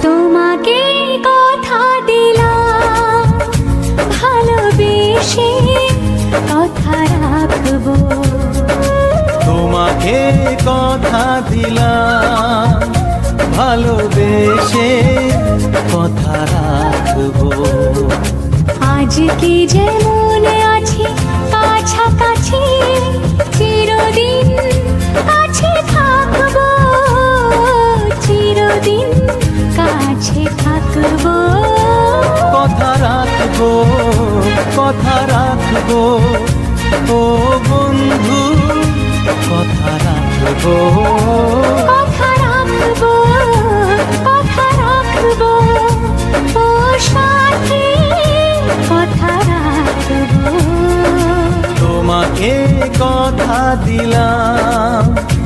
তোমাকে কথা দিলাম ভালোবেসে কথা রাখবো, তোমাকে কথা দিলাম ভালোবেসে কথা রাখবো। আজকে যেমন আছি কাছাকাছি চিরদিন কাছে থাকবো, চিরদিন কাছে থাকবো। কথা রাখবো, কথা রাখবো ও বন্ধু, কথা রাখবো।